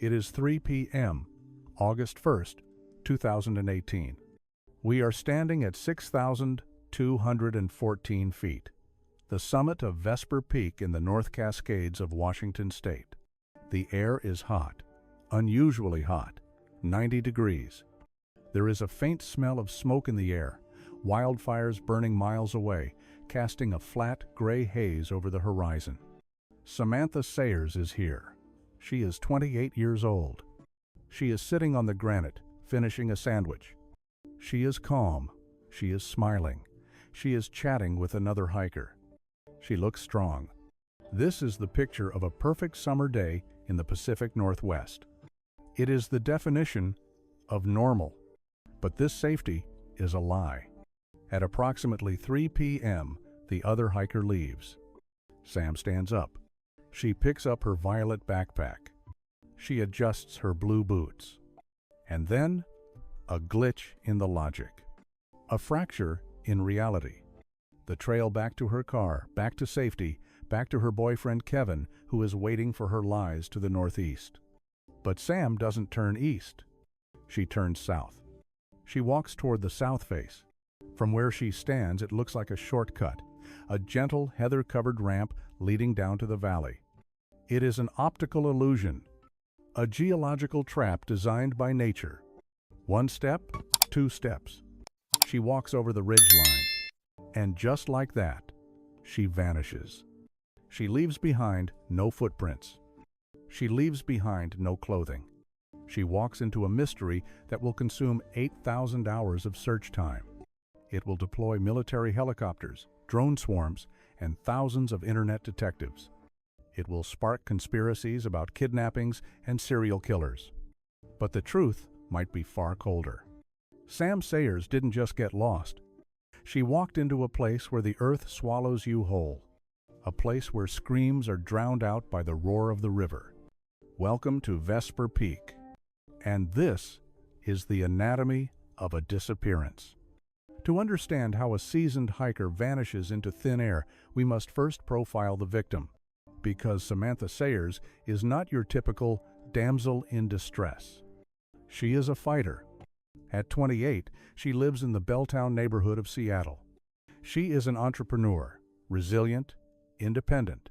It is 3 p.m., August 1st, 2018. We are standing at 6,214 feet, the summit of Vesper Peak in the North Cascades of Washington State. The air is hot, unusually hot, 90 degrees. There is a faint smell of smoke in the air, wildfires burning miles away, casting a flat, gray haze over the horizon. Samantha Sayers is here. She is 28 years old. She is sitting on the granite, finishing a sandwich. She is calm. She is smiling. She is chatting with another hiker. She looks strong. This is the picture of a perfect summer day in the Pacific Northwest. It is the definition of normal. But this safety is a lie. At approximately 3 p.m., the other hiker leaves. Sam stands up. She picks up her violet backpack. She adjusts her blue boots. And then, a glitch in the logic. A fracture in reality. The trail back to her car, back to safety, back to her boyfriend Kevin, who is waiting for her lies to the northeast. But Sam doesn't turn east. She turns south. She walks toward the south face. From where she stands, it looks like a shortcut, a gentle, heather-covered ramp leading down to the valley. It is an optical illusion, a geological trap designed by nature. 1 step, 2 steps. She walks over the ridgeline, and just like that, she vanishes. She leaves behind no footprints. She leaves behind no clothing. She walks into a mystery that will consume 8,000 hours of search time. It will deploy military helicopters, drone swarms, and thousands of internet detectives. It will spark conspiracies about kidnappings and serial killers. But the truth might be far colder. Sam Sayers didn't just get lost. She walked into a place where the earth swallows you whole. A place where screams are drowned out by the roar of the river. Welcome to Vesper Peak. And this is the anatomy of a disappearance. To understand how a seasoned hiker vanishes into thin air, we must first profile the victim, because Samantha Sayers is not your typical damsel in distress. She is a fighter. At 28, she lives in the Belltown neighborhood of Seattle. She is an entrepreneur, resilient, independent.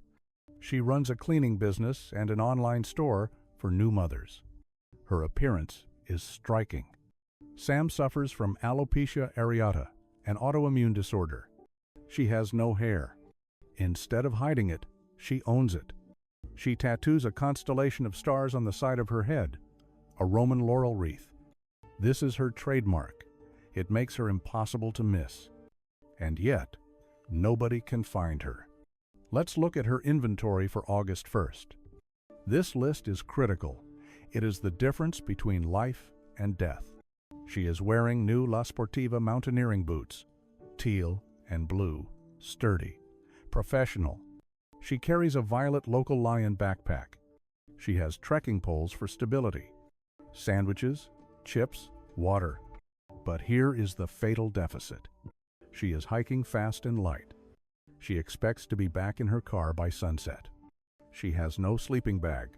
She runs a cleaning business and an online store for new mothers. Her appearance is striking. Sam suffers from alopecia areata, an autoimmune disorder. She has no hair. Instead of hiding it, she owns it. She tattoos a constellation of stars on the side of her head, a Roman laurel wreath. This is her trademark. It makes her impossible to miss. And yet, nobody can find her. Let's look at her inventory for August 1st. This list is critical. It is the difference between life and death. She is wearing new La Sportiva mountaineering boots, teal and blue, sturdy, professional. She carries a violet local lion backpack. She has trekking poles for stability, sandwiches, chips, water. But here is the fatal deficit. She is hiking fast and light. She expects to be back in her car by sunset. She has no sleeping bag.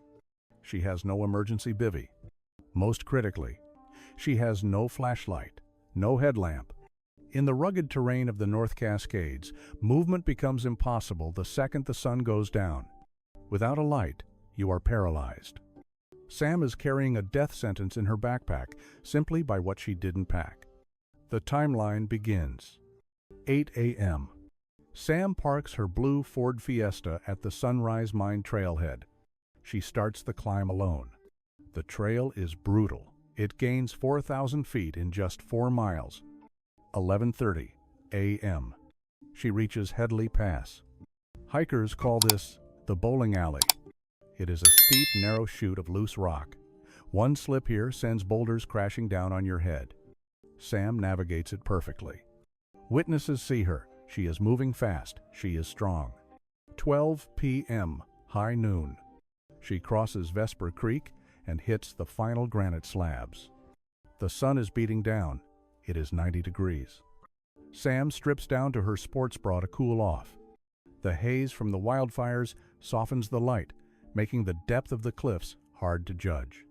She has no emergency bivvy. Most critically, she has no flashlight, no headlamp. In the rugged terrain of the North Cascades, movement becomes impossible the second the sun goes down. Without a light, you are paralyzed. Sam is carrying a death sentence in her backpack simply by what she didn't pack. The timeline begins. 8 a.m. Sam parks her blue Ford Fiesta at the Sunrise Mine trailhead. She starts the climb alone. The trail is brutal. It gains 4,000 feet in just 4 miles. 11:30 a.m. She reaches Headley Pass. Hikers call this the bowling alley. It is a steep, narrow chute of loose rock. One slip here sends boulders crashing down on your head. Sam navigates it perfectly. Witnesses see her. She is moving fast. She is strong. 12 p.m., high noon. She crosses Vesper Creek and hits the final granite slabs. The sun is beating down. It is 90 degrees. Sam strips down to her sports bra to cool off. The haze from the wildfires softens the light, making the depth of the cliffs hard to judge.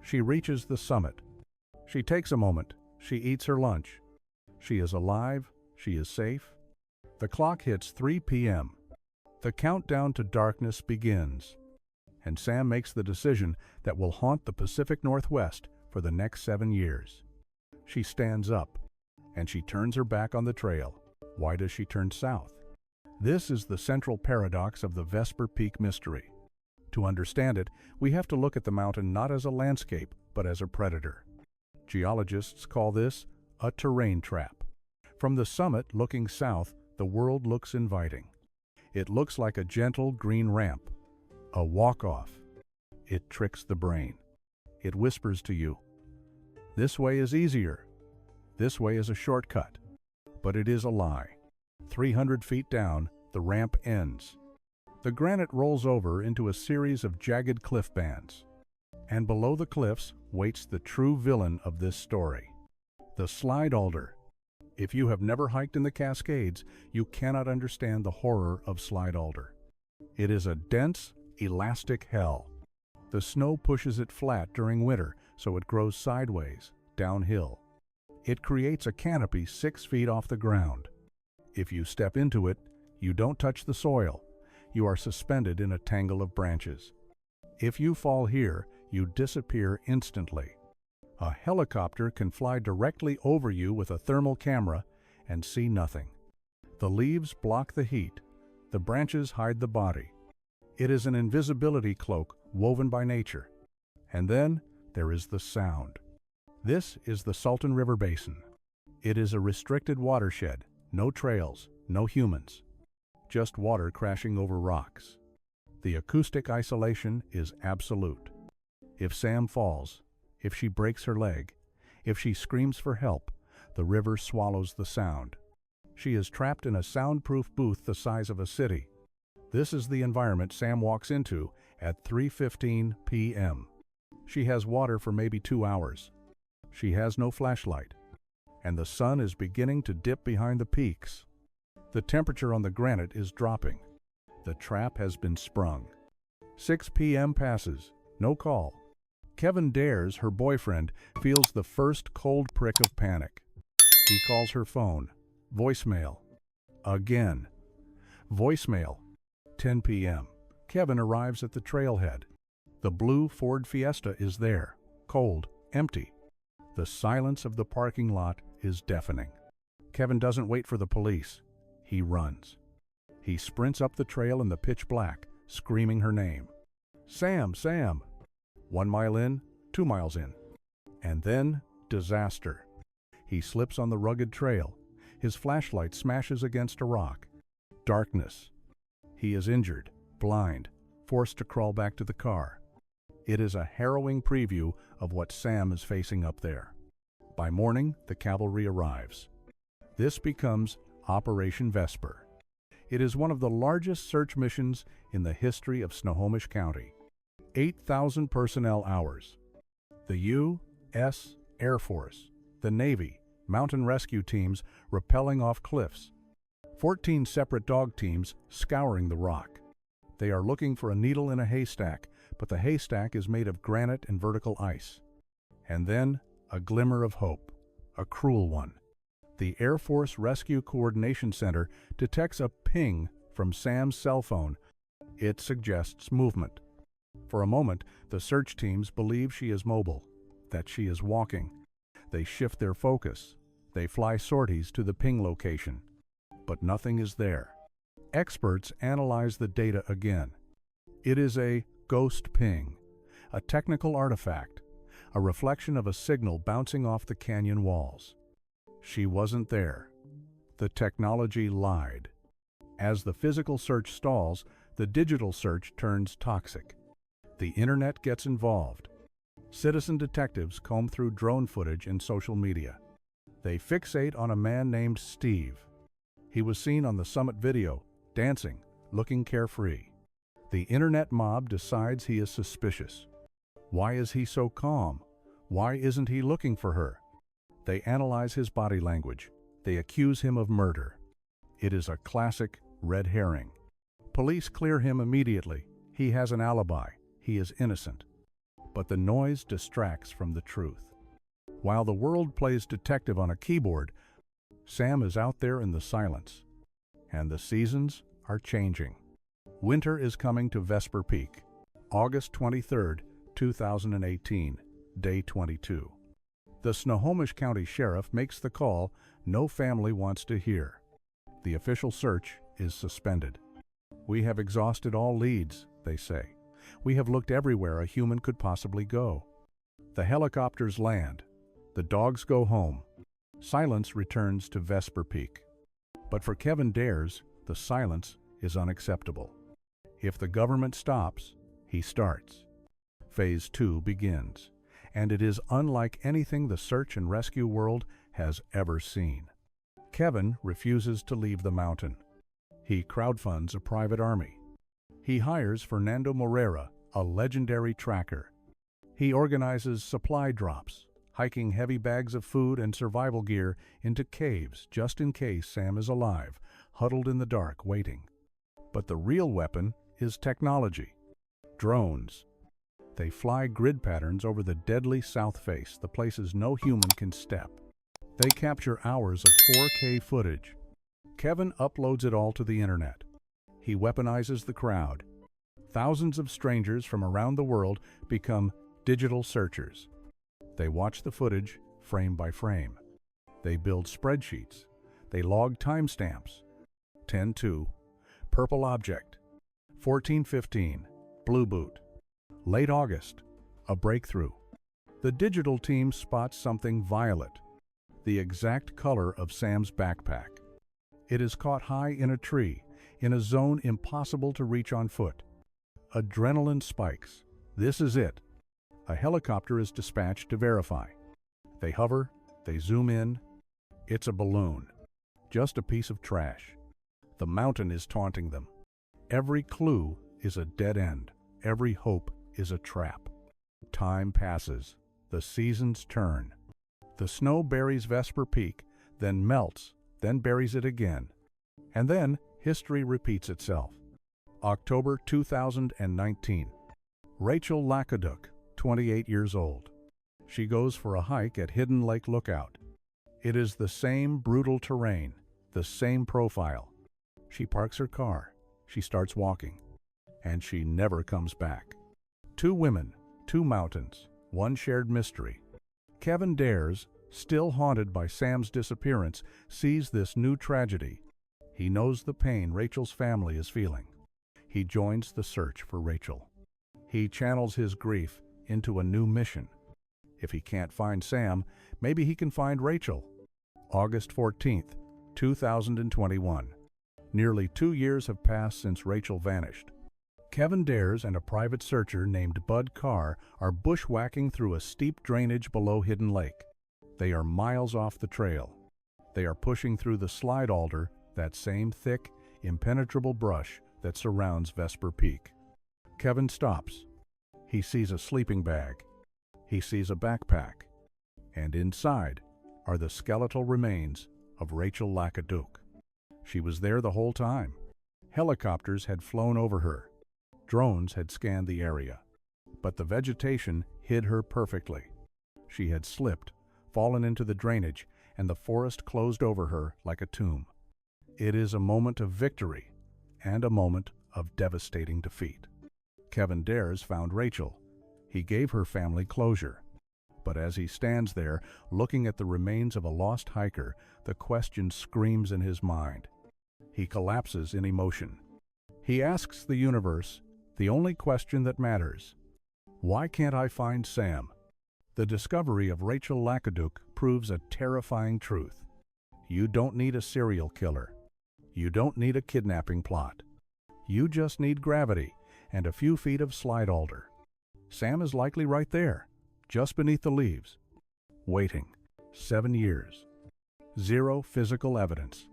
She reaches the summit. She takes a moment. She eats her lunch. She is alive. She is safe. The clock hits 3 p.m. The countdown to darkness begins. And Sam makes the decision that will haunt the Pacific Northwest for the next 7 years. She stands up, and she turns her back on the trail. Why does she turn south? This is the central paradox of the Vesper Peak mystery. To understand it, we have to look at the mountain not as a landscape, but as a predator. Geologists call this a terrain trap. From the summit looking south, the world looks inviting. It looks like a gentle green ramp, a walk-off. It tricks the brain. It whispers to you, "This way is easier. This way is a shortcut." But it is a lie. 300 feet down, the ramp ends. The granite rolls over into a series of jagged cliff bands. And below the cliffs waits the true villain of this story, the slide alder. If you have never hiked in the Cascades, you cannot understand the horror of slide alder. It is a dense, elastic hell. The snow pushes it flat during winter, so it grows sideways, downhill. It creates a canopy 6 feet off the ground. If you step into it, you don't touch the soil. You are suspended in a tangle of branches. If you fall here, you disappear instantly. A helicopter can fly directly over you with a thermal camera and see nothing. The leaves block the heat. The branches hide the body. It is an invisibility cloak woven by nature. And then there is the sound. This is the Sultan River Basin. It is a restricted watershed, no trails, no humans, just water crashing over rocks. The acoustic isolation is absolute. If Sam falls, if she breaks her leg, if she screams for help, the river swallows the sound. She is trapped in a soundproof booth the size of a city. This is the environment Sam walks into at 3:15 p.m. She has water for maybe 2 hours. She has no flashlight. And the sun is beginning to dip behind the peaks. The temperature on the granite is dropping. The trap has been sprung. 6 p.m. passes. No call. Kevin Dares, her boyfriend, feels the first cold prick of panic. He calls her phone. Voicemail. Again. Voicemail. 10 p.m. Kevin arrives at the trailhead. The blue Ford Fiesta is there, cold, empty. The silence of the parking lot is deafening. Kevin doesn't wait for the police. He runs. He sprints up the trail in the pitch black, screaming her name. Sam, Sam! 1 mile in, 2 miles in. And then, disaster. He slips on the rugged trail. His flashlight smashes against a rock. Darkness. He is injured, blind, forced to crawl back to the car. It is a harrowing preview of what Sam is facing up there. By morning, the cavalry arrives. This becomes Operation Vesper. It is one of the largest search missions in the history of Snohomish County. 8,000 personnel hours. The U.S. Air Force, the Navy, mountain rescue teams rappelling off cliffs. 14 separate dog teams scouring the rock. They are looking for a needle in a haystack, but the haystack is made of granite and vertical ice. And then, a glimmer of hope, a cruel one. The Air Force Rescue Coordination Center detects a ping from Sam's cell phone. It suggests movement. For a moment, the search teams believe she is mobile, that she is walking. They shift their focus. They fly sorties to the ping location. But nothing is there. Experts analyze the data again. It is a ghost ping, a technical artifact, a reflection of a signal bouncing off the canyon walls. She wasn't there. The technology lied. As the physical search stalls, the digital search turns toxic. The internet gets involved. Citizen detectives comb through drone footage and social media. They fixate on a man named Steve. He was seen on the summit video, dancing, looking carefree. The internet mob decides he is suspicious. Why is he so calm? Why isn't he looking for her? They analyze his body language. They accuse him of murder. It is a classic red herring. Police clear him immediately. He has an alibi. He is innocent. but the noise distracts from the truth. While the world plays detective on a keyboard, Sam is out there in the silence. And the seasons are changing. Winter is coming to Vesper Peak. August 23, 2018, day 22. The Snohomish County Sheriff makes the call no family wants to hear. The official search is suspended. We have exhausted all leads, they say. We have looked everywhere a human could possibly go. The helicopters land. The dogs go home. Silence returns to Vesper Peak. But for Kevin Dares, the silence is unacceptable. If the government stops, he starts. Phase 2 begins, and it is unlike anything the search and rescue world has ever seen. Kevin refuses to leave the mountain. He crowdfunds a private army. He hires Fernando Morera, a legendary tracker. He organizes supply drops, hiking heavy bags of food and survival gear into caves just in case Sam is alive, huddled in the dark, waiting. But the real weapon is technology. Drones. They fly grid patterns over the deadly south face, the places no human can step. They capture hours of 4K footage. Kevin uploads it all to the internet. He weaponizes the crowd. Thousands of strangers from around the world become digital searchers. They watch the footage frame by frame. They build spreadsheets. They log timestamps. 10:2, purple object. 14:15, blue boot. Late August, a breakthrough. The digital team spots something violet, the exact color of Sam's backpack. It is caught high in a tree, in a zone impossible to reach on foot. Adrenaline spikes. This is it. A helicopter is dispatched to verify. They hover, they zoom in. It's a balloon. Just a piece of trash. The mountain is taunting them. Every clue is a dead end. Every hope is a trap. Time passes. The seasons turn. The snow buries Vesper Peak, then melts, then buries it again. And then history repeats itself. October 2019. Rachel Lakoduk, 28 years old. She goes for a hike at Hidden Lake Lookout. It is the same brutal terrain, the same profile. She parks her car. She starts walking. And she never comes back. 2 women, 2 mountains, 1 shared mystery. Kevin Dares, still haunted by Sam's disappearance, sees this new tragedy. He knows the pain Rachel's family is feeling. He joins the search for Rachel. He channels his grief into a new mission. If he can't find Sam, maybe he can find Rachel. August 14, 2021. Nearly 2 years have passed since Rachel vanished. Kevin Dares and a private searcher named Bud Carr are bushwhacking through a steep drainage below Hidden Lake. They are miles off the trail. They are pushing through the slide alder, that same thick, impenetrable brush that surrounds Vesper Peak. Kevin stops. He sees a sleeping bag. He sees a backpack. And inside are the skeletal remains of Rachel Lakoduk. She was there the whole time. Helicopters had flown over her. Drones had scanned the area. But the vegetation hid her perfectly. She had slipped, fallen into the drainage, and the forest closed over her like a tomb. It is a moment of victory and a moment of devastating defeat. Kevin Dares found Rachel. He gave her family closure. But as he stands there, looking at the remains of a lost hiker, the question screams in his mind. He collapses in emotion. He asks the universe the only question that matters. Why can't I find Sam? The discovery of Rachel Lakoduk proves a terrifying truth. You don't need a serial killer. You don't need a kidnapping plot. You just need gravity and a few feet of slide alder. Sam is likely right there, just beneath the leaves, waiting. 7 years. 0 physical evidence.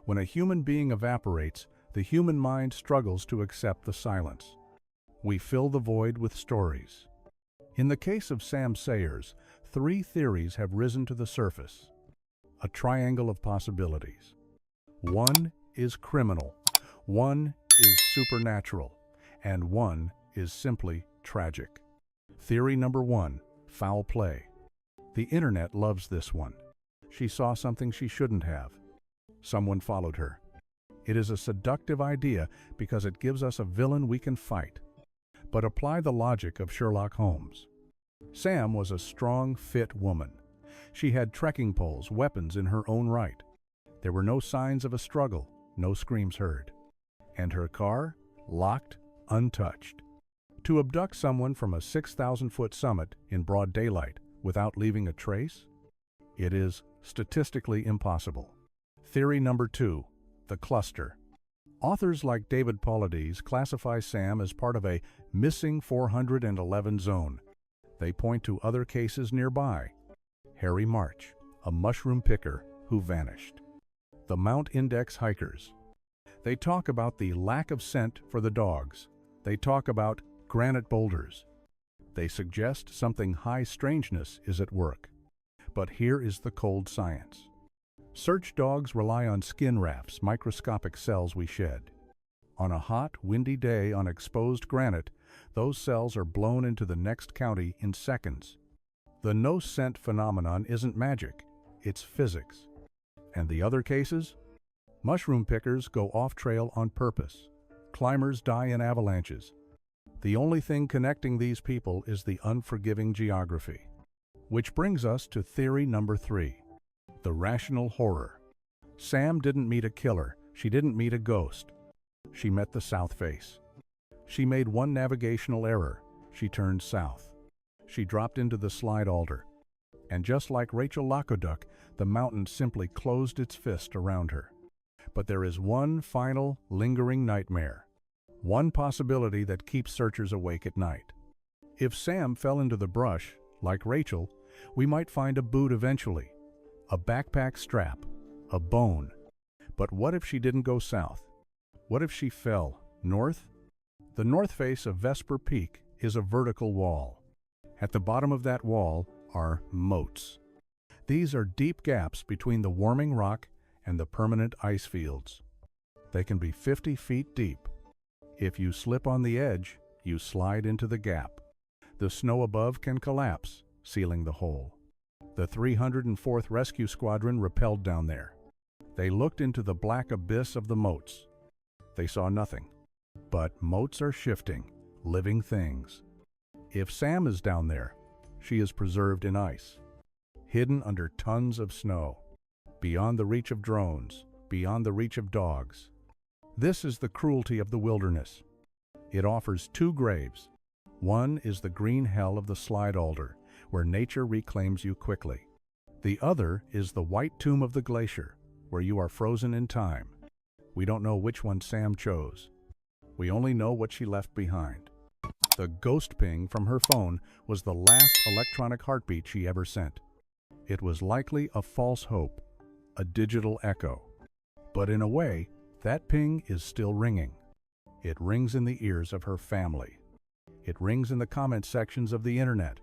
When a human being evaporates, the human mind struggles to accept the silence. We fill the void with stories. In the case of Sam Sayers, 3 theories have risen to the surface. A triangle of possibilities. 1 is criminal, 1 is supernatural, and 1 is simply tragic. Theory number 1, foul play. The internet loves this one. She saw something she shouldn't have. Someone followed her. It is a seductive idea because it gives us a villain we can fight. But apply the logic of Sherlock Holmes. Sam was a strong, fit woman. She had trekking poles, weapons in her own right. There were no signs of a struggle, no screams heard. And her car, locked, untouched. To abduct someone from a 6,000-foot summit in broad daylight without leaving a trace? It is statistically impossible. Theory number 2, the cluster. Authors like David Paulides classify Sam as part of a missing 411 zone. They point to other cases nearby. Harry March, a mushroom picker who vanished. The Mount Index hikers. They talk about the lack of scent for the dogs. They talk about granite boulders. They suggest something high strangeness is at work. But here is the cold science. Search dogs rely on skin rafts, microscopic cells we shed. On a hot, windy day on exposed granite, those cells are blown into the next county in seconds. The no-scent phenomenon isn't magic, it's physics. And the other cases? Mushroom pickers go off-trail on purpose. Climbers die in avalanches. The only thing connecting these people is the unforgiving geography. Which brings us to theory number 3, the rational horror. Sam didn't meet a killer. She didn't meet a ghost. She met the south face. She made one navigational error. She turned south. She dropped into the slide Alder. And just like Rachel Lakoduk, the mountain simply closed its fist around her. But there is one final, lingering nightmare. One possibility that keeps searchers awake at night. If Sam fell into the brush, like Rachel, we might find a boot eventually. A backpack strap. A bone. But what if she didn't go south? What if she fell north? The north face of Vesper Peak is a vertical wall. At the bottom of that wall are moats. These are deep gaps between the warming rock and the permanent ice fields. They can be 50 feet deep. If you slip on the edge, you slide into the gap. The snow above can collapse, sealing the hole. The 304th Rescue Squadron rappelled down there. They looked into the black abyss of the moats. They saw nothing. But moats are shifting, living things. If Sam is down there, she is preserved in ice, hidden under tons of snow, beyond the reach of drones, beyond the reach of dogs. This is the cruelty of the wilderness. It offers 2 graves. One is the green hell of the slide Alder, where nature reclaims you quickly. The other is the white tomb of the glacier, where you are frozen in time. We don't know which one Sam chose. We only know what she left behind. The ghost ping from her phone was the last electronic heartbeat she ever sent. It was likely a false hope, a digital echo. But in a way, that ping is still ringing. It rings in the ears of her family. It rings in the comment sections of the internet.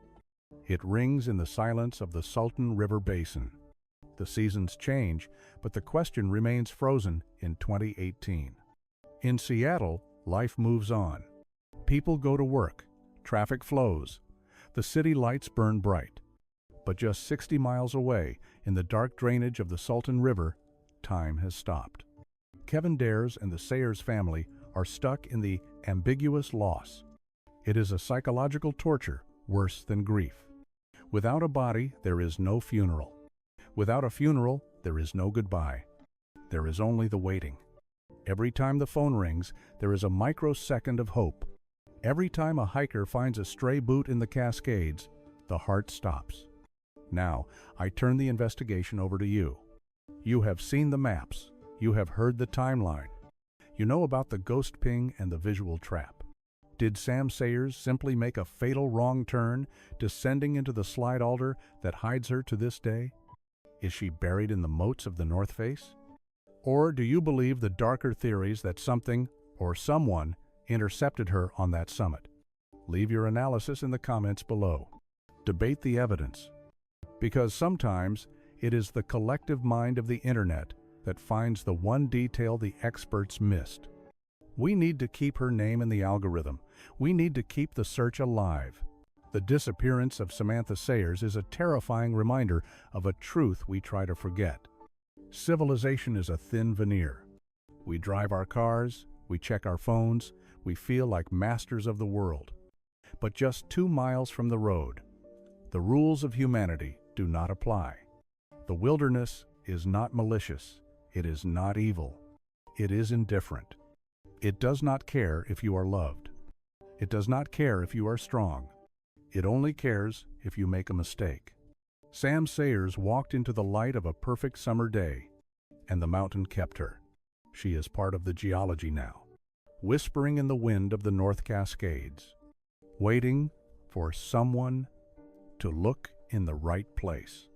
It rings in the silence of the Sultan River Basin. The seasons change, but the question remains frozen in 2018. In Seattle, life moves on. People go to work. Traffic flows. The city lights burn bright. But just 60 miles away, in the dark drainage of the Sultan River, time has stopped. Kevin Dares and the Sayers family are stuck in the ambiguous loss. It is a psychological torture worse than grief. Without a body, there is no funeral. Without a funeral, there is no goodbye. There is only the waiting. Every time the phone rings, there is a microsecond of hope. Every time a hiker finds a stray boot in the Cascades, the heart stops. Now, I turn the investigation over to you. You have seen the maps. You have heard the timeline. You know about the ghost ping and the visual trap. Did Sam Sayers simply make a fatal wrong turn, descending into the slide Alder that hides her to this day? Is she buried in the moats of the North Face? Or do you believe the darker theories that something or someone intercepted her on that summit? Leave your analysis in the comments below. Debate the evidence. Because sometimes it is the collective mind of the internet that finds the one detail the experts missed. We need to keep her name in the algorithm. We need to keep the search alive. The disappearance of Samantha Sayers is a terrifying reminder of a truth we try to forget. Civilization is a thin veneer. We drive our cars, we check our phones, we feel like masters of the world. But just 2 miles from the road, the rules of humanity do not apply. The wilderness is not malicious, it is not evil, it is indifferent. It does not care if you are loved. It does not care if you are strong. It only cares if you make a mistake. Sam Sayers walked into the light of a perfect summer day, and the mountain kept her. She is part of the geology now, whispering in the wind of the North Cascades, waiting for someone to look in the right place.